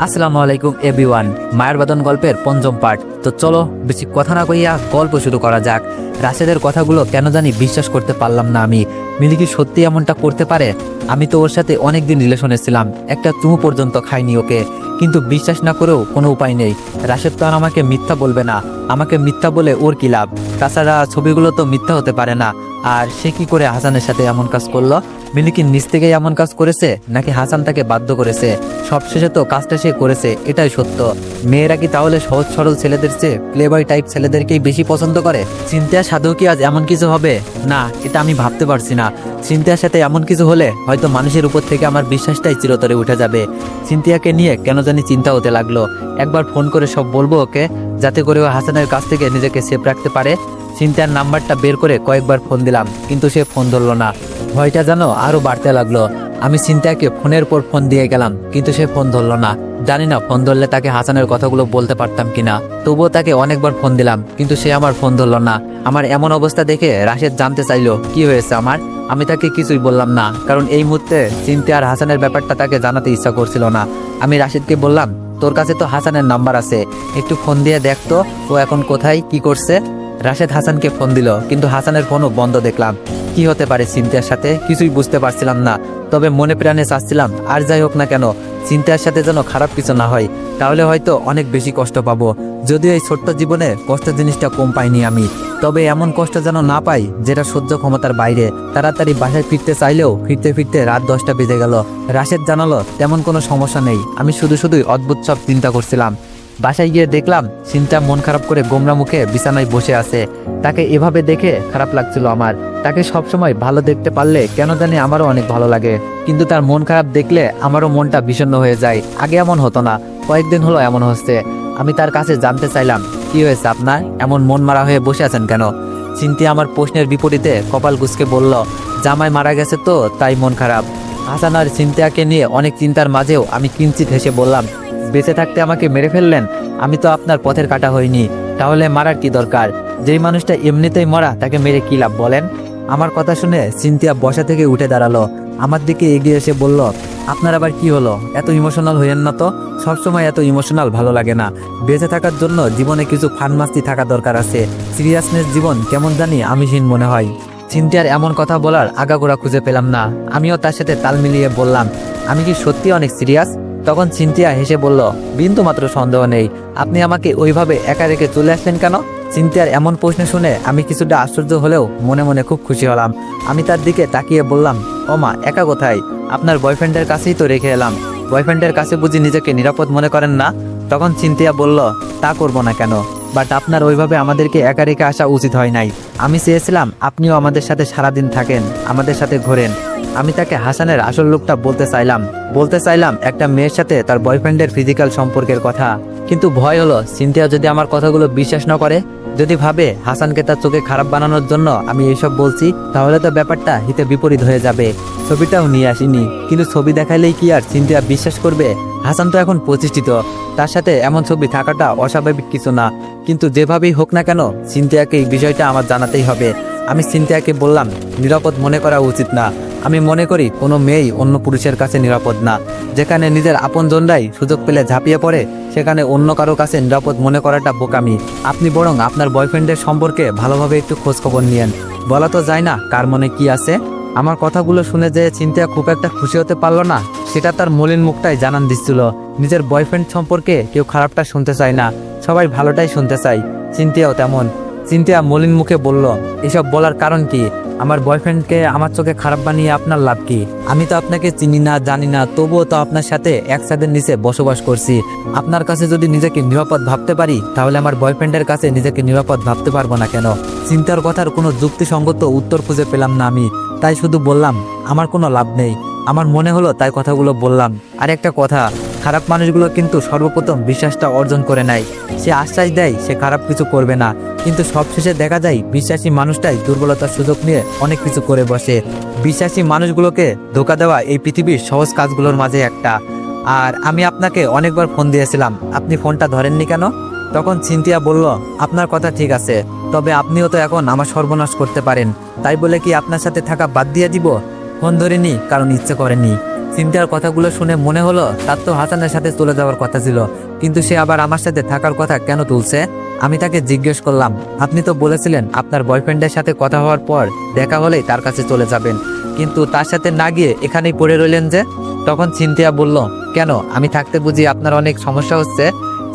আসসালামু আলাইকুম এভরিওয়ান। মায়ের বাদন গল্পের পঞ্চম পার্ট। তো চলো বেশি কথা না কইয়া গল্প শুরু করা যাক। রাশেদের কথাগুলো কেন জানি বিশ্বাস করতে পারলাম না আমি। মিলি কি সত্যি এমনটা করতে পারে? আমি তো ওর সাথে অনেকদিন রিলেশনে ছিলাম, একটা চুমু পর্যন্ত খাইনি ওকে, কিন্তু বিশ্বাস না করেও কোনো উপায় নেই। রাশেদ তো আর আমাকে মিথ্যা বলবে না, আমাকে মিথ্যা বলে ওর কি লাভ? তাছাড়া ছবিগুলো তো মিথ্যা হতে পারে না। আর সে কি করে হাসানের সাথে এমন কাজ করলো? মিলি কি নিজ থেকেই এমন কাজ করেছে নাকি হাসান তাকে বাধ্য করেছে? সবশেষে তো কাজটা সে করেছে, এটাই সত্য। মেয়েরা কি তাহলে সহজ সরল ছেলেদের চেয়ে প্লেবয় টাইপ ছেলেদেরকেই বেশি পছন্দ করে? চিন্তার সাধেও কি আজ এমন কিছু হবে? না, এটা আমি ভাবতে পারছি না। চিন্তার সাথে এমন কিছু হলে হয়তো মানুষের উপর থেকে আমার বিশ্বাসটাই চিরতরে উঠে যাবে। চিন্তিয়াকে নিয়ে কেন জানি চিন্তা হতে লাগলো। একবার ফোন করে সব বলবো ওকে, যাতে করে ও হাসানের কাছ থেকে নিজেকে সেফ রাখতে পারে। চিন্তার নাম্বারটা বের করে কয়েকবার ফোন দিলাম, কিন্তু সে ফোন ধরলো না। ভয়টা যেন আরো বাড়তে লাগলো। আমি চিন্তাকে ফোনের পর ফোন দিয়ে গেলাম, কিন্তু সে ফোন ধরলো না। জানি না ফোন ধরলে তাকে হাসানের কথাগুলো বলতে পারতাম কিনা। তবুও তাকে অনেকবার ফোন দিলাম, কিন্তু সে আমার ফোন ধরলো না। আমার এমন অবস্থা দেখে রাশেদ জানতে চাইলো কি হয়েছে আমার। আমি তাকে কিছুই বললাম না, কারণ এই মুহূর্তে চিন্তা আর হাসানের ব্যাপারটা তাকে জানাতে ইচ্ছা করছিল না। আমি রাশেদকে বললাম, তোর কাছে তো হাসানের নাম্বার আছে, একটু ফোন দিয়ে দেখতো ও এখন কোথায় কি করছে। রাশেদ হাসানকে ফোন দিল, কিন্তু হাসানের ফোনও বন্ধ দেখলাম। কি হতে পারে চিন্তার সাথে কিছুই বুঝতে পারছিলাম না। তবে মনে প্রাণে চাচ্ছিলাম আর যাই হোক না কেন চিন্তার সাথে যেন খারাপ কিছু না হয়, তাহলে হয়তো অনেক বেশি কষ্ট পাবো। যদিও এই ছোট্ট জীবনে কষ্টের জিনিসটা কম পাইনি আমি, তবে এমন কষ্ট যেন না পাই যেটা সহ্য ক্ষমতার বাইরে। তাড়াতাড়ি বাসায় ফিরতে চাইলেও ফিরতে ফিরতে রাত 10টা বেজে গেল। রাশেদ জানালো তেমন কোনো সমস্যা নেই। আমি শুধুই অদ্ভুত সব চিন্তা করছিলাম। বাসায় গিয়ে দেখলাম চিন্তা মন খারাপ করে গোমরা মুখে বিছানায় বসে আছে। তাকে এভাবে দেখে খারাপ লাগছিল আমার। তাকে সবসময় ভালো দেখতে পারলে কেন জানি আমারও অনেক ভালো লাগে, কিন্তু তার মন খারাপ দেখলে আমারও মনটা বিষণ্ণ হয়ে যায়। আগে এমন হতো না, কয়েকদিন হলো এমন হচ্ছে। আমি তার কাছে জানতে চাইলাম, কি হয়েছে আপনার, এমন মন মারা হয়ে বসে আছেন কেন? চিন্তা আমার প্রশ্নের বিপরীতে কপাল কুঁচকে বলল, জামাই মারা গেছে তো তাই মন খারাপ। হাসান আর চিন্তাকে নিয়ে অনেক চিন্তার মাঝেও আমি কিঞ্চিত হেসে বললাম, বেঁচে থাকতে আমাকে মেরে ফেললেন? আমি তো আপনার পথের কাটা হইনি, তাহলে মারার কি দরকার? যেই মানুষটা এমনিতেই মরা তাকে মেরে কি লাভ বলেন? আমার কথা শুনে সিনথিয়া বসা থেকে উঠে দাঁড়ালো, আমার দিকে এগিয়ে এসে বলল, আপনার আবার কি হলো? এত ইমোশনাল হইয়েন না তো। সবসময় এত ইমোশনাল ভালো লাগে না। বেঁচে থাকার জন্য জীবনে কিছু ফানমাস্তি থাকা দরকার আছে। সিরিয়াসনেস জীবন কেমন জানি আমিহীন মনে হয়। সিনথিয়ার এমন কথা বলার আগাগোড়া খুঁজে পেলাম না। আমিও তার সাথে তাল মিলিয়ে বললাম, আমি কি সত্যি অনেক সিরিয়াস? তখন সিনথিয়া হেসে বলল, বিন্দু মাত্র সন্দেহ নেই। আপনি আমাকে ওইভাবে একা রেখে চলে আসলেন কেন? সিনথিয়ার এমন প্রশ্ন শুনে আমি কিছুটা আশ্চর্য হলেও মনে মনে খুব খুশি হলাম। আমি তার দিকে তাকিয়ে বললাম, ও মা, একা কোথায়? আপনার বয়ফ্রেন্ডের কাছেই তো রেখে এলাম। বয়ফ্রেন্ডের কাছে বুঝি নিজেকে নিরাপদ মনে করেন না? তখন সিনথিয়া বলল, তা করব না কেন, বাট আপনার ওইভাবে আমাদেরকে একা রেখে আসা উচিত হয় নাই। আমি চেয়েছিলাম আপনিও আমাদের সাথে সারাদিন থাকেন, আমাদের সাথে ঘোরেন। আমি তাকে হাসানের আসল লোকটা বলতে চাইলাম একটা মেয়ের সাথে তার বয়ফ্রেন্ডের ফিজিক্যাল সম্পর্কের কথা। কিন্তু ভয় হলো সিনথিয়া যদি আমার কথাগুলো বিশ্বাস না করে, যদি ভাবে হাসানকে তার চোখে খারাপ বানানোর জন্য আমি এইসব বলছি, তাহলে তো ব্যাপারটা হিতে বিপরীত হয়ে যাবে। ছবিটাও নিয়ে আসিনি, কিন্তু ছবি দেখাইলেই কি আর সিনথিয়া বিশ্বাস করবে? হাসান তো এখন প্রতিষ্ঠিত, তার সাথে এমন ছবি থাকাটা অস্বাভাবিক কিছু না। কিন্তু যেভাবেই হোক না কেন সিনথিয়াকে এই বিষয়টা আমার জানাতেই হবে। আমি সিনথিয়াকে বললাম, নিরাপদ মনে করা উচিত না। আমি মনে করি কোনো মেয়েই অন্য পুরুষের কাছে নিরাপদ না। যেখানে নিজের আপনজনরাই সুযোগ পেলে ঝাঁপিয়ে পড়ে, সেখানে অন্য কারো কাছে নিরাপদ মনে করাটা বোকামি। আপনি বরং আপনার বয়ফ্রেন্ডের সম্পর্কে ভালোভাবে একটু খোঁজখবর নিয়েন। বলা তো যায় না কার মনে কি আছে। আমার কথাগুলো শুনে যে চিন্তা খুব একটা খুশি হতে পারলো না, সেটা তার মলিন মুখটাই জানান দিচ্ছিল। নিজের বয়ফ্রেন্ড সম্পর্কে কেউ খারাপটা শুনতে চায় না, সবাই ভালোটাই শুনতে চায়। চিন্তাও তেমন। চিন্তা মলিন মুখে বলল, এসব বলার কারণ কি? আমার বয়ফ্রেন্ডকে আমার চোখে খারাপ বানিয়ে আপনার লাভ কি? আমি তো আপনাকে চিনি না, জানি না, তবুও তো আপনার সাথে এক ছাদের নিচে বসবাস করছি। আপনার কাছে যদি নিজেকে নিরাপদ ভাবতে পারি, তাহলে আমার বয়ফ্রেন্ডের কাছে নিজেকে নিরাপদ ভাবতে পারবো না কেন? চিন্তার কথার কোনো যুক্তিসঙ্গত উত্তর খুঁজে পেলাম না আমি, তাই শুধু বললাম, আমার কোনো লাভ নেই। আমার মনে হলো তাই কথাগুলো বললাম। আর একটা কথা, খারাপ মানুষগুলো কিন্তু সর্বপ্রথম বিশ্বাসটা অর্জন করে নেয়। সে আশ্বাস দেয় সে খারাপ কিছু করবে না, কিন্তু সবশেষে দেখা যায় বিশ্বাসী মানুষটাই দুর্বলতার সুযোগ নিয়ে অনেক কিছু করে বসে। বিশ্বাসী মানুষগুলোকে ধোঁকা দেওয়া এই পৃথিবীর সহজ কাজগুলোর মাঝে একটা। আর আমি আপনাকে অনেকবার ফোন দিয়েছিলাম, আপনি ফোনটা ধরেননি কেন? তখন সিনথিয়া বলল, আপনার কথা ঠিক আছে, তবে আপনিও তো এখন আমার সর্বনাশ করতে পারেন। তাই বলে কি আপনার সাথে থাকা বাদ দিয়ে দিব? ফোন ধরিনি কারণ ইচ্ছে করেনি। চিন্তার কথাগুলো শুনে মনে হলো তার তো হাসানের সাথে চলে যাওয়ার কথা ছিল, কিন্তু সে আবার আমার সাথে থাকার কথা কেন তুলছে। আমি তাকে জিজ্ঞেস করলাম, আপনি তো বলেছিলেন আপনার বয়ফ্রেন্ডের সাথে কথা হওয়ার পর দেখা হলেই তার কাছে চলে যাবেন, কিন্তু তার সাথে না গিয়ে এখানেই পড়ে রইলেন যে? তখন চিন্তিয়া বলল, কেন, আমি থাকতে বুঝি আপনার অনেক সমস্যা হচ্ছে?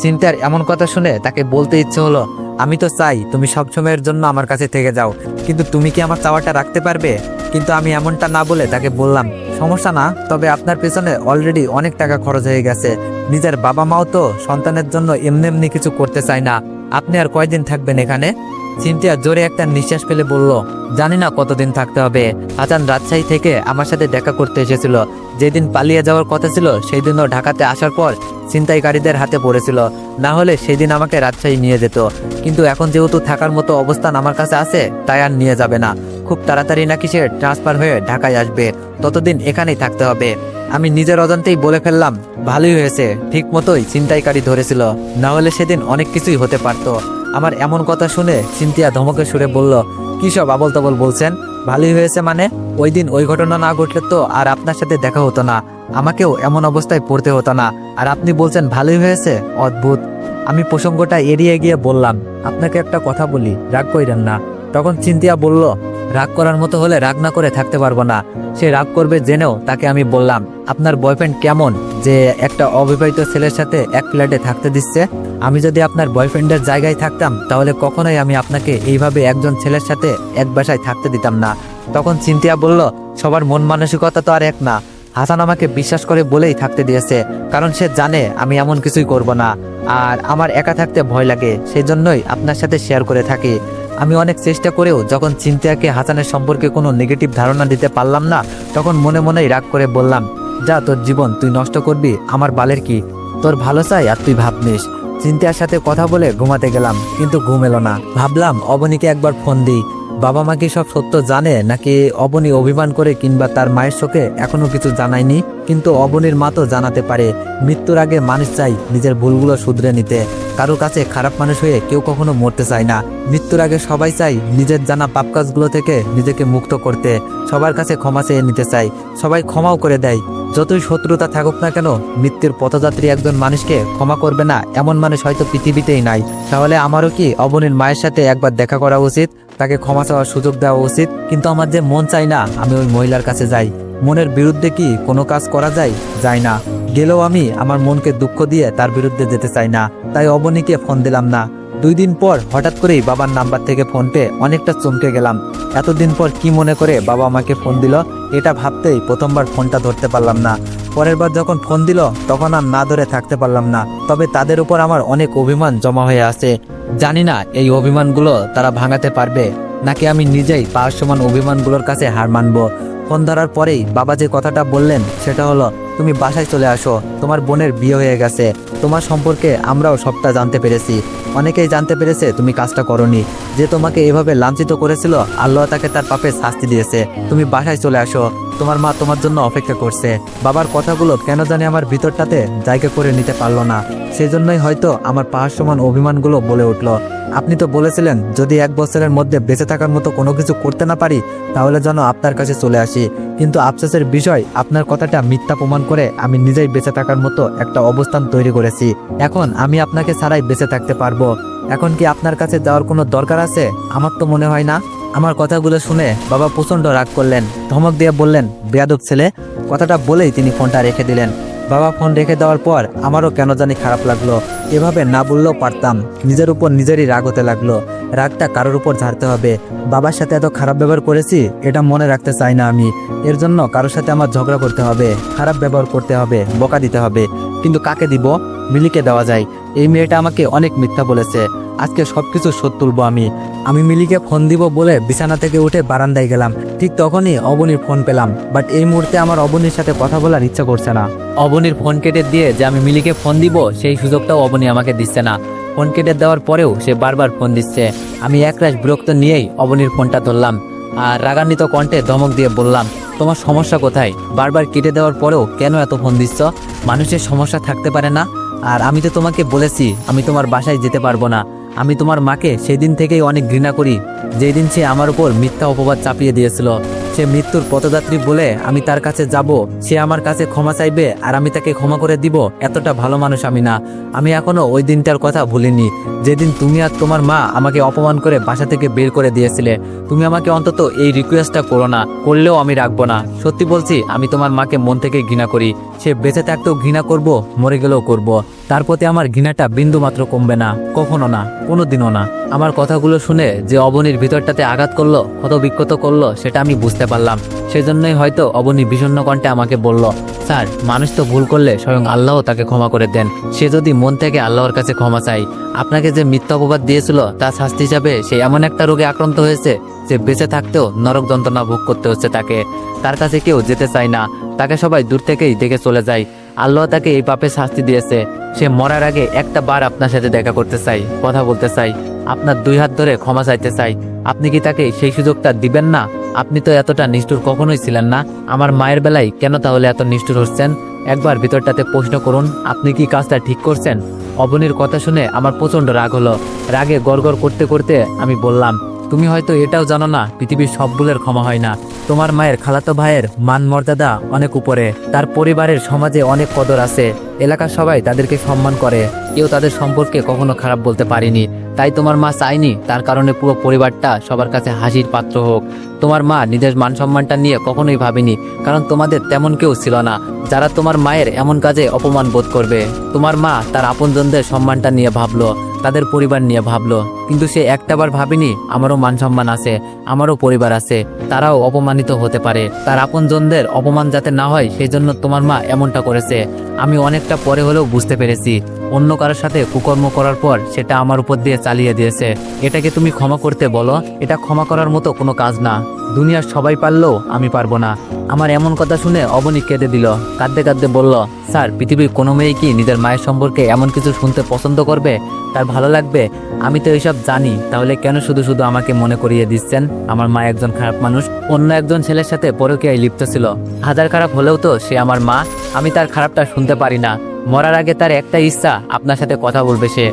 চিন্তার এমন কথা শুনে তাকে বলতে ইচ্ছে হলো, আমি তো চাই তুমি সবসময়ের জন্য আমার কাছে থেকে যাও, কিন্তু তুমি কি আমার চাওয়াটা রাখতে পারবে? কিন্তু আমি এমনটা না বলে তাকে বললাম, সমস্যা না, তবে আপনার পেছনে অলরেডি অনেক টাকা খরচ হয়ে গেছে। নিজের বাবা মাও তো সন্তানের জন্য এমনি এমনি কিছু করতে চায় না। আপনি আর কয়দিন থাকবেন এখানে? চিন্তিয়া জোরে একটা নিঃশ্বাস ফেলে বলল, জানি না কতদিন থাকতে হবে। হাসান রাজশাহী থেকে আমার সাথে দেখা করতে এসেছিল। যেদিন পালিয়ে যাওয়ার কথা ছিল সেই দিনও ঢাকাতে আসার পর ছিনতাইকারীদের হাতে পড়েছিল, না হলে সেদিন আমাকে রাজশাহী নিয়ে যেত। কিন্তু এখন যেহেতু থাকার মতো অবস্থান আমার কাছে আছে, তাই আর নিয়ে যাবে না। খুব তাড়াতাড়ি নাকি সে ট্রান্সফার হয়ে ঢাকায় আসবে, ততদিন এখানেই থাকতে হবে। আমি নিজের অজান্তেই বলে ফেললাম, ভালোই হয়েছে, ঠিক মতোই ছিনতাইকারী ধরেছিল, না হলে সেদিন অনেক কিছুই হতে পারতো। আমার এমন কথা শুনে চিন্তিয়া ধমকে সুরে বলল, কি সব আবল তাবল বলছেন? ভালোই হয়েছে মানে? ওই দিন ওই ঘটনা না ঘটলে তো আর আপনার সাথে দেখা হতো না, আমাকেও এমন অবস্থায় পড়তে হতো না, আর আপনি বলছেন ভালোই হয়েছে? অদ্ভুত। আমি প্রসঙ্গটা এড়িয়ে গিয়ে বললাম, আপনাকে একটা কথা বলি, রাগ কইরেন না। তখন চিন্তিয়া বলল, রাগ করার মতো হলে রাগ না করে থাকতে পারবো না। সে রাগ করবে জেনেও তাকে আমি বললাম, আপনার বয়ফ্রেন্ড কেমন যে একটা অবিবাহিত ছেলের সাথে এক ফ্ল্যাটে থাকতে দিচ্ছে? আমি যদি আপনার বয়ফ্রেন্ডের জায়গায় থাকতাম তাহলে কখনোই আমি আপনাকে এইভাবে একজন ছেলের সাথে এক বাসায় থাকতে দিতাম না। তখন চিন্তিয়া বলল, সবার মন মানসিকতা তো আর এক না। হাসান আমাকে বিশ্বাস করে বলেই থাকতে দিয়েছে, কারণ সে জানে আমি এমন কিছুই করব না, আর আমার একা থাকতে ভয় লাগে, সেই জন্যই আপনার সাথে শেয়ার করে থাকি। আমি অনেক চেষ্টা করেও যখন চিন্তাকে হাসানের সম্পর্কে কোনো নেগেটিভ ধারণা দিতে পারলাম না, তখন মনে মনেই রাগ করে বললাম, যা, তোর জীবন তুই নষ্ট করবি, আমার বালের কি? তোর ভালো চাই আর তুই ভাব নিস। চিন্তার সাথে কথা বলে ঘুমাতে গেলাম, কিন্তু ঘুম এলো না। ভাবলাম অবনীকে একবার ফোন দিই। বাবা মা কি সব সত্য জানে, নাকি অবনী অভিমান করে কিংবা তার মায়ের চোখে এখনো কিছু জানায়নি? কিন্তু অবনীর মা তো জানাতে পারে। মৃত্যুর আগে মানুষ চাই নিজের ভুলগুলো শুধরে নিতে। কারো কাছে খারাপ মানুষ হয়ে কেউ কখনো মরতে চায় না। মৃত্যুর আগে সবাই চাই নিজের জানা পাপ কাজগুলো থেকে নিজেকে মুক্ত করতে। সবার কাছে ক্ষমা চেয়ে নিতে চাই, সবাই ক্ষমাও করে দেয়। যতই শত্রুতা থাকুক না কেন, মৃত্যুর পথযাত্রী একজন মানুষকে ক্ষমা করবে না এমন মানুষ হয়তো পৃথিবীতেই নাই। তাহলে আমারও কি অবনীর মায়ের সাথে একবার দেখা করা উচিত, তাকে ক্ষমা চাওয়ার সুযোগ দেওয়া উচিত? কিন্তু আমার যে মন চাই না আমি ওই মহিলার কাছে যাই। মনের বিরুদ্ধে কি কোনো কাজ করা যায়? যায় না। গেলেও আমি আমার মনকে দুঃখ দিয়ে তার বিরুদ্ধে যেতে চাই না। তাই অবনীকে ফোন দিলাম না। 2 দিন পর হঠাৎ করেই বাবার নাম্বার থেকে ফোন পেয়ে অনেকটা চমকে গেলাম। এতদিন পর কি মনে করে বাবা আমাকে ফোন দিল, এটা ভাবতেই প্রথমবার ফোনটা ধরতে পারলাম না। পরের বার যখন ফোন দিল তখন আর না ধরে থাকতে পারলাম না। তবে তাদের উপর আমার অনেক অভিমান জমা হয়ে আছে। জানি না এই অভিমানগুলো তারা ভাঙাতে পারবে, নাকি আমি নিজেই পাহাড় সমান অভিমানগুলোর কাছে হার মানবো। ফোন ধরার পরেই বাবা যে কথাটা বললেন সেটা হলো, তুমি বাসায় চলে আসো, তোমার বোনের বিয়ে হয়ে গেছে। তোমার সম্পর্কে আমরাও সবটা জানতে পেরেছি। অনেকেই জানতে পেরেছে তুমি কাজটা করনি। যে তোমাকে এভাবে লাঞ্ছিত করেছিল, আল্লাহ তাকে তার পাপে শাস্তি দিয়েছে। তুমি বাসায় চলে আসো, তোমার মা তোমার জন্য অপেক্ষা করছে। বাবার কথাগুলো কেন জানি আমার ভিতরটাতে জায়গা করে নিতে পারলো না। সেজন্যই হয়তো আমার পাহাড় সমান অভিমানগুলো বলে উঠলো। আপনি তো বলেছিলেন যদি 1 বছরের মধ্যে বেঁচে থাকার মতো কোনো কিছু করতে না পারি তাহলে যেন আপনার কাছে চলে আসি। কিন্তু আফসোসের বিষয়, আপনার কথাটা মিথ্যা প্রমাণ করে আমি নিজেই বেঁচে থাকার মতো একটা অবস্থান তৈরি করেছি। এখন আমি আপনাকে ছাড়াই বেঁচে থাকতে পারবো। এখন কি আপনার কাছে যাওয়ার কোনো দরকার আছে? আমার তো মনে হয় না। আমার কথাগুলো শুনে বাবা প্রচণ্ড রাগ করলেন, ধমক দিয়ে বললেন, বেয়াদব ছেলে। কথাটা বলেই তিনি ফোনটা রেখে দিলেন। বাবা ফোন রেখে দেওয়ার পর আমারও কেন জানি খারাপ লাগলো। এভাবে না বললেও পারতাম। নিজের উপর নিজেরই রাগ হতে লাগলো। রাগটা কারোর উপর ঝাড়তে হবে। বাবার সাথে এত খারাপ ব্যবহার করেছি, এটা মনে রাখতে চাই না আমি। এর জন্য কারোর সাথে আমার ঝগড়া করতে হবে, খারাপ ব্যবহার করতে হবে, বকা দিতে হবে। কিন্তু কাকে দিব? মিলিকে দেওয়া যায়। এই মেয়েটা আমাকে অনেক মিথ্যা বলেছে। আজকে সবকিছু শোধ তুলবো আমি মিলিকে ফোন দিব বলে বিছানা থেকে উঠে বারান্দায় গেলাম। ঠিক তখনই অবনীর ফোন পেলাম। বাট এই মুহূর্তে আমার অবনীর সাথে কথা বলার ইচ্ছা করছে না। অবনীর ফোন কেটে দিয়ে যে আমি মিলিকে ফোন দিব সেই সুযোগটাও অবনী আমাকে দিচ্ছে না। ফোন কেটে দেওয়ার পরেও সে বারবার ফোন দিচ্ছে। আমি একরাশ বিরক্ত নিয়েই অবনীর ফোনটা ধরলাম আর রাগান্বিত কণ্ঠে ধমক দিয়ে বললাম, তোমার সমস্যা কোথায়? বারবার কেটে দেওয়ার পরেও কেন এত ফোন দিচ্ছ? মানুষের সমস্যা থাকতে পারে না? আর আমি তো তোমাকে বলেছি আমি তোমার বাসায় যেতে পারবো না। আমি তোমার মাকে সেই দিন থেকেই অনেক ঘৃণা করি, যেই দিন সে আমার উপর মিথ্যা অপবাদ চাপিয়ে দিয়েছিল। সে মৃত্যুর পথযাত্রী বলে আমি তার কাছে যাব, সে আমার কাছে ক্ষমা চাইবে আর আমি তাকে ক্ষমা করে দিব, এতটা ভালো মানুষ আমি না। আমি এখনো ওই দিনটার কথা ভুলিনি, যেদিন তুমি আর তোমার মা আমাকে অপমান করে বাসা থেকে বের করে দিয়েছিলে। তুমি আমাকে অন্তত এই রিকোয়েস্টটা করো না, করলেও আমি রাখবো না। সত্যি বলছি, আমি তোমার মাকে মন থেকে ঘৃণা করি। সে বেঁচে থাকতেও ঘৃণা করব, মরে গেলেও করব। তার প্রতি আমার ঘৃণাটা বিন্দু মাত্র কমবে না, কখনো না, কোনোদিনও না। আমার কথাগুলো শুনে যে অবনীর ভিতরটাতে আঘাত করলো, ক্ষত বিক্ষত করলো, সেটা আমি বুঝতে পারলাম। সেজন্যই হয়তো অবনী বিষণ্ণ কণ্ঠে আমাকে বলল, স্যার, মানুষ তো ভুল করলে স্বয়ং আল্লাহ তাকে ক্ষমা করে দেন। সে যদি মন থেকে আল্লাহর কাছে ক্ষমা চায়, আপনাকে যে মিথ্যা অপবাদ দিয়েছিল তার শাস্তি হিসাবে সে এমন একটা রোগে আক্রান্ত হয়েছে যে বেঁচে থাকতেও নরক যন্ত্রণা ভোগ করতে হচ্ছে তাকে। তার কাছে কেউ যেতে চায় না, তাকে সবাই দূর থেকেই দেখে চলে যায়। আল্লাহ তাকে এই পাপে শাস্তি দিয়েছে। সে মরার আগে একটা বার আপনার সাথে দেখা করতে চাই, কথা বলতে চাই, আপনার 2 হাত ধরে ক্ষমা চাইতে চাই। আপনি কি তাকে সেই সুযোগটা দিবেন না? আপনি তো এতটা নিষ্ঠুর কখনোই ছিলেন না। আমার মায়ের বেলায় কেন তাহলে এত নিষ্ঠুর হচ্ছেন? একবার ভিতরটাতে প্রশ্ন করুন, আপনি কি কাজটা ঠিক করছেন? অবনীর কথা শুনে আমার প্রচন্ড রাগ হলো। রাগে গড়গড় করতে করতে আমি বললাম, তুমি হয়তো এটাও জানো না, পৃথিবীর সব ভুলের ক্ষমা হয় না। তোমার মায়ের খালাতো ভাইয়ের মান মর্যাদা অনেক উপরে, তার পরিবারের সমাজে অনেক কদর আছে, এলাকার সবাই তাদেরকে সম্মান করে, কেউ তাদের সম্পর্কে কখনো খারাপ বলতে পারেনি। তাই তোমার মা চায়নি তার কারণে পুরো পরিবারটা সবার কাছে হাসির পাত্র হোক। তোমার মা নিজের মান সম্মানটা নিয়ে কখনোই ভাবেনি, কারণ তোমাদের তেমন কেউ ছিল না যারা তোমার মায়ের এমন কাজে অপমান বোধ করবে। তোমার মা তার আপনজনদের সম্মানটা নিয়ে ভাবলো, তাদের পরিবার নিয়ে ভাবলো, কিন্তু সে একটাবার ভাবেনি আমারও মান সম্মান আছে, আমারও পরিবার আছে, তারাও অপমানিত হতে পারে। তার আপনজনদের অপমান যাতে না হয় সেই জন্য তোমার মা এমনটা করেছে। আমি অনেকটা পরে হলেও বুঝতে পেরেছি, অন্য কারোর সাথে কুকর্ম করার পর সেটা আমার উপর দিয়ে চালিয়ে দিয়েছে। এটাকে তুমি ক্ষমা করতে বলো? এটা ক্ষমা করার মতো কোনো কাজ না। দুনিয়ার সবাই পারলেও আমি পারবো না। আমার এমন কথা শুনে অবনী কেঁদে দিল, কাঁদতে কাঁদতে বলল, স্যার, পৃথিবীর কোনো মেয়ে কি নিজের মায়ের সম্পর্কে এমন কিছু শুনতে পছন্দ করবে? তার ভালো লাগবে? আমি তো এইসব জানি, তাহলে কেন শুধু শুধু আমাকে মনে করিয়ে দিচ্ছেন আমার মা একজন খারাপ মানুষ, অন্য একজন ছেলের সাথে পরকীয়ায় লিপ্ত ছিল? হাজার খারাপ হলেও তো সে আমার মা, আমি তার খারাপটা শুনতে পারি না। মরার আগে তার একটা ইচ্ছা, আপনার সাথে কথা বলবে সে।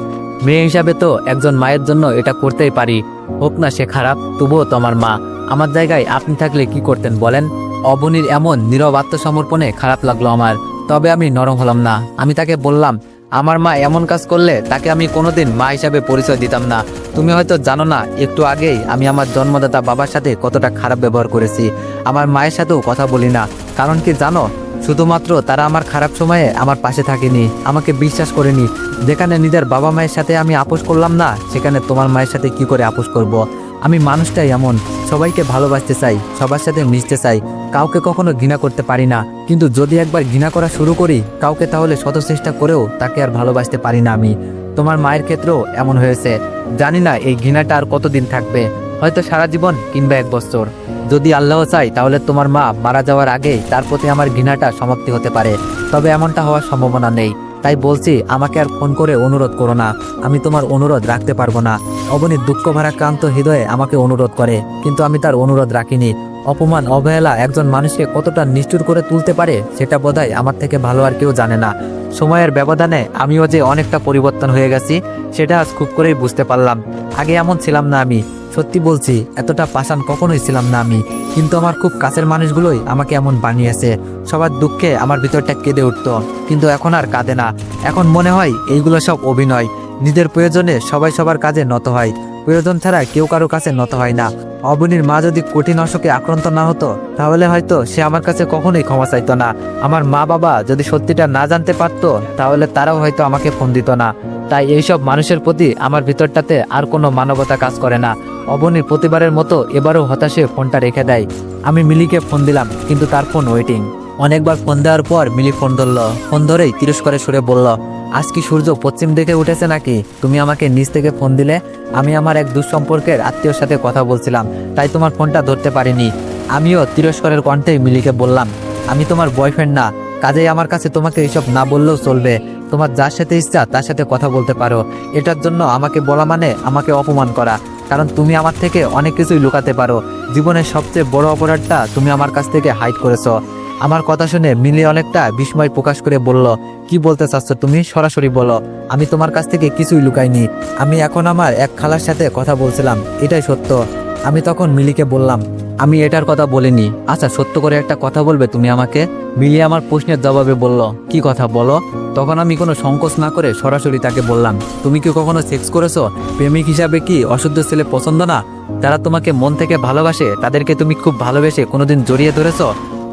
মেয়ে হিসাবে তো একজন মায়ের জন্য এটা করতেই পারি, হোক না সে খারাপ, তবুও তো আমার মা। আমার জায়গায় আপনি থাকলে কি করতেন বলেন? অবনীর এমন নীরব আত্মসমর্পণে খারাপ লাগলো আমার, তবে আমি নরম হলাম না। আমি তাকে বললাম, আমার মা এমন কাজ করলে তাকে আমি কোনোদিন মা হিসাবে পরিচয় দিতাম না। তুমি হয়তো জানো না, একটু আগেই আমি আমার জন্মদাতা বাবার সাথে কতটা খারাপ ব্যবহার করেছি। আমার মায়ের সাথেও কথা বলি না, কারণ কি জানো? শুধুমাত্র তারা আমার খারাপ সময়ে আমার পাশে থাকেনি, আমাকে বিশ্বাস করেনি। যেখানে নিজের বাবা মায়ের সাথে আমি আপোষ করলাম না, সেখানে তোমার মায়ের সাথে কি করে আপোষ করব? আমি মানুষটাই এমন, সবাইকে ভালোবাসতে চাই, সবার সাথে মিশতে চাই, কাউকে কখনো ঘৃণা করতে পারি না। কিন্তু যদি একবার ঘৃণা করা শুরু করি কাউকে, তাহলে শত চেষ্টা করেও তাকে আর ভালোবাসতে পারি না আমি। তোমার মায়ের ক্ষেত্রেও এমন হয়েছে। জানি না এই ঘৃণাটা আর কতদিন থাকবে, হয়তো সারা জীবন কিংবা 1 বছর। যদি আল্লাহ চাই তাহলে তোমার মা মারা যাওয়ার আগেই তার প্রতি আমার ঘৃণাটা সমাপ্তি হতে পারে, তবে এমনটা হওয়ার সম্ভাবনা নেই। তাই বলছি, আমাকে আর ফোন করে অনুরোধ করো না, আমি তোমার অনুরোধ রাখতে পারবো না। অবনী দুঃখ ভারাক্রান্ত হৃদয়ে আমাকে অনুরোধ করে, কিন্তু আমি তার অনুরোধ রাখিনি। অপমান, অবহেলা একজন মানুষকে কতটা নিষ্ঠুর করে তুলতে পারে সেটা বোধহয় আমার থেকে ভালো আর কেউ জানে না। সময়ের ব্যবধানে আমিও যে অনেকটা পরিবর্তন হয়ে গেছি সেটা আজ খুব করেই বুঝতে পারলাম। আগে এমন ছিলাম না আমি, সত্যি বলছি, এতটা পাষাণ কখনোই ছিলাম না আমি। কিন্তু আমার খুব কাছের মানুষগুলোই আমাকে এমন বানিয়েছে। সবার দুঃখে আমার ভিতরটা কেঁদে উঠতো, কিন্তু এখন আর কাঁদে না। এখন মনে হয় এইগুলো সব অভিনয়। নিজের প্রয়োজনে সবাই সবার কাজে নত হয়, প্রয়োজন ছাড়া কেউ কারো কাছে নত হয় না। অবনীর মা যদি কঠিন অসুখে আক্রান্ত না হতো তাহলে হয়তো সে আমার কাছে কখনোই ক্ষমা চাইতো না। আমার মা বাবা যদি সত্যিটা না জানতে পারতো তাহলে তারাও হয়তো আমাকে ফোন দিত না। তাই এইসব মানুষের প্রতি আমার ভিতরটাতে আর কোনো মানবতা কাজ করে না। অবনীর প্রতিবারের মতো এবারও হতাশে ফোনটা রেখে দেয়। আমি মিলিকে ফোন দিলাম, কিন্তু তার ফোন ওয়েটিং। অনেকবার ফোন দেওয়ার পর মিলি ফোন ধরল। ফোন ধরেই তিরস্কারে সুরে বলল, আজ কি সূর্য পশ্চিম দিকে উঠেছে নাকি? তুমি আমাকে নিচ থেকে ফোন দিলে। আমি আমার এক দুঃসম্পর্কের আত্মীয়র সাথে কথা বলছিলাম, তাই তোমার ফোনটা ধরতে পারিনি। আমিও তিরস্কারের কণ্ঠে মিলিকে বললাম, আমি তোমার বয়ফ্রেন্ড না, কাজেই আমার কাছে তোমাকে এইসব না বললেও চলবে। তোমার যার সাথে ইচ্ছা তার সাথে কথা বলতে পারো। এটার জন্য আমাকে বলা মানে আমাকে অপমান করা, কারণ তুমি আমার থেকে অনেক কিছুই লুকাতে পারো। জীবনের সবচেয়ে বড় অপরাধটা তুমি আমার কাছ থেকে হাইড করেছো। আমার কথা শুনে মিলি অনেকটা বিস্ময় প্রকাশ করে বলল, কি বলতে চাচ্ছ তুমি? সরাসরি বলো, আমি তোমার কাছ থেকে কিছুই লুকাইনি। আমি এখন আমার এক খালার সাথে কথা বলছিলাম, এটাই সত্য। আমি তখন মিলিকে বললাম, আমি এটার কথা বলিনি। আচ্ছা সত্য করে একটা কথা বলবে তুমি আমাকে? মিলি আমার প্রশ্নের জবাবে বলল, কি কথা বলো। তখন আমি কোনো সংকোচ না করে সরাসরি তাকে বললাম, তুমি কি কখনো সেক্স করেছো? প্রেমিক হিসাবে কি অশুদ্ধ ছেলে পছন্দ না? যারা তোমাকে মন থেকে ভালোবাসে তাদেরকে তুমি খুব ভালোবেসে কোনোদিন জড়িয়ে ধরেছো?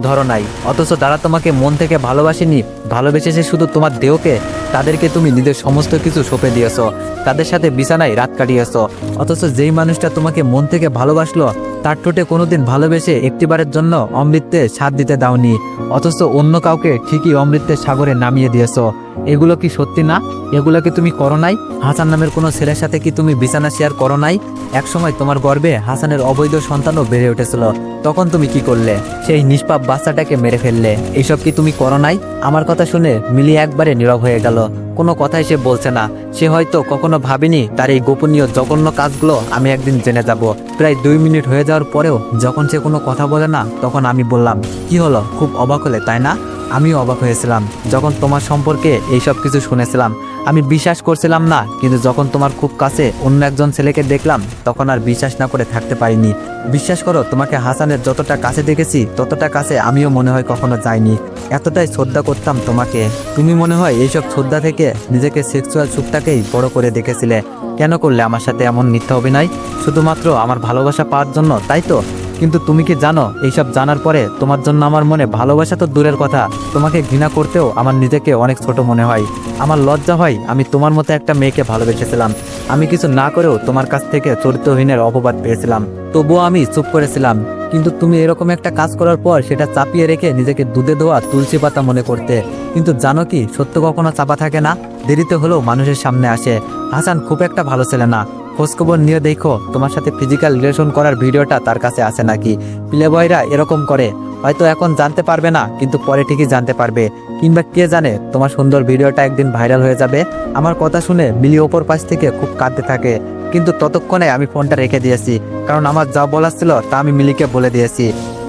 ধরো নাই। অথচ যারা তোমাকে মন থেকে ভালোবাসেনি, ভালোবেসেছে শুধু তোমার দেহকে, তাদেরকে তুমি নিজের সমস্ত কিছু সঁপে দিয়েছো, তাদের সাথে বিছানায় রাত কাটিয়েছো। অথচ যেই মানুষটা তোমাকে মন থেকে ভালোবাসলো, তার ঠোঁটে কোনোদিন ভালোবেসে একটিবারের জন্য অমৃতে স্বাদ দিতে দাওনি, অথচ অন্য কাউকে ঠিকই অমৃতের সাগরে নামিয়ে দিয়েছো। এগুলো কি সত্যি না? এগুলো কি তুমি করো নাই? হাসান নামের কোনো ছেলের সাথে কি তুমি বিছানা শেয়ার করো নাই? একসময় তোমার গর্ভে হাসানের অবৈধ সন্তানও বেড়ে উঠেছিল, তখন তুমি কি করলে? সেই নিষ্পাপ বাচ্চাটাকে মেরে ফেললে। এইসব কি তুমি করো নাই? আমার কথা শুনে মিলি একবারে নীরব হয়ে গেল। কোনো কথাই সে বলছে না। সে হয়তো কখনো ভাবেনি তার এই গোপনীয় জঘন্য কাজগুলো আমি একদিন জেনে যাব। প্রায় 2 মিনিট হয়ে যাওয়ার পরেও যখন সে কোনো কথা বলে না, তখন আমি বললাম, কি হলো, খুব অবাক হলে তাই না? আমিও অবাক হয়েছিলাম যখন তোমার সম্পর্কে এইসব কিছু শুনেছিলাম। আমি বিশ্বাস করছিলাম না, কিন্তু যখন তোমার খুব কাছে অন্য একজন ছেলেকে দেখলাম, তখন আর বিশ্বাস না করে থাকতে পারিনি। বিশ্বাস করো, তোমাকে হাসানের যতটা কাছে দেখেছি, ততটা কাছে আমিও মনে হয় কখনো যাইনি। এতটাই শ্রদ্ধা করতাম তোমাকে। তুমি মনে হয় এইসব শ্রদ্ধা থেকে নিজেকে সেক্সুয়াল সুখটাকেই বড় করে দেখেছিলে। কেন করলে আমার সাথে এমন মিথ্যা অভিনয়? শুধুমাত্র আমার ভালোবাসা পাওয়ার জন্য, তাই তো? কিন্তু তুমি কি জানো, এইসব জানার পরে তোমার জন্য আমার মনে ভালোবাসা তো দূরের কথা, তোমাকে ঘৃণা করতেও আমার নিজেকে অনেক ছোট মনে হয়। আমার লজ্জা হয় আমি তোমার মতো একটা মেয়েকে ভালোবেসেছিলাম। আমি কিছু না করেও তোমার কাছ থেকে চরিত্রহীনের অপবাদ পেয়েছিলাম, তবুও আমি চুপ করেছিলাম। কিন্তু তুমি এরকম একটা কাজ করার পর সেটা চাপিয়ে রেখে নিজেকে দুধে ধোয়া তুলসী পাতা মনে করতে। কিন্তু জানো কি, সত্য কখনো চাপা থাকে না, দেরিতে হলেও মানুষের সামনে আসে। হাসান খুব একটা ভালো ছেলে না। খোঁজখবর নিয়ে দেখো তোমার সাথে ফিজিক্যাল রিলেশন করার ভিডিওটা তার কাছে আছে নাকি। প্লে বয়রা এরকম করে, হয়তো এখন জানতে পারবে না, কিন্তু পরে ঠিকই জানতে পারবে। কিংবা কে জানে, তোমার সুন্দর ভিডিওটা একদিন ভাইরাল হয়ে যাবে। আমার কথা শুনে মিলি ওপর পাশ থেকে খুব কাঁদতে থাকে, কিন্তু ততক্ষণে আমি ফোনটা রেখে দিয়েছি, কারণ আমার যা বলার ছিল তা আমি মিলিকে বলে দিয়েছি।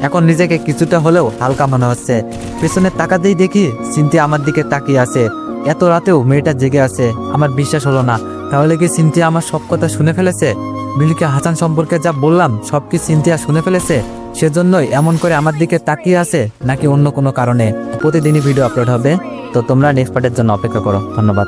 এখন নিজেকে কিছুটা হলেও হালকা মনে হচ্ছে। পেছনে তাকাতেই দেখি সিনথিয়া আমার দিকে তাকিয়ে আছে। এত রাতেও মেয়েটা জেগে আছে, আমার বিশ্বাস হলো না। তাহলে কি সিনথিয়া আমার সব কথা শুনে ফেলেছে? মিলিকে হাসান সম্পর্কে যা বললাম সব কি সিনথিয়া শুনে ফেলেছে? সেজন্যই এমন করে আমার দিকে তাকিয়ে আছে, নাকি অন্য কোনো কারণে? প্রতিদিনই ভিডিও আপলোড হবে, তো তোমরা নেক্সট পার্টের জন্য অপেক্ষা করো। ধন্যবাদ।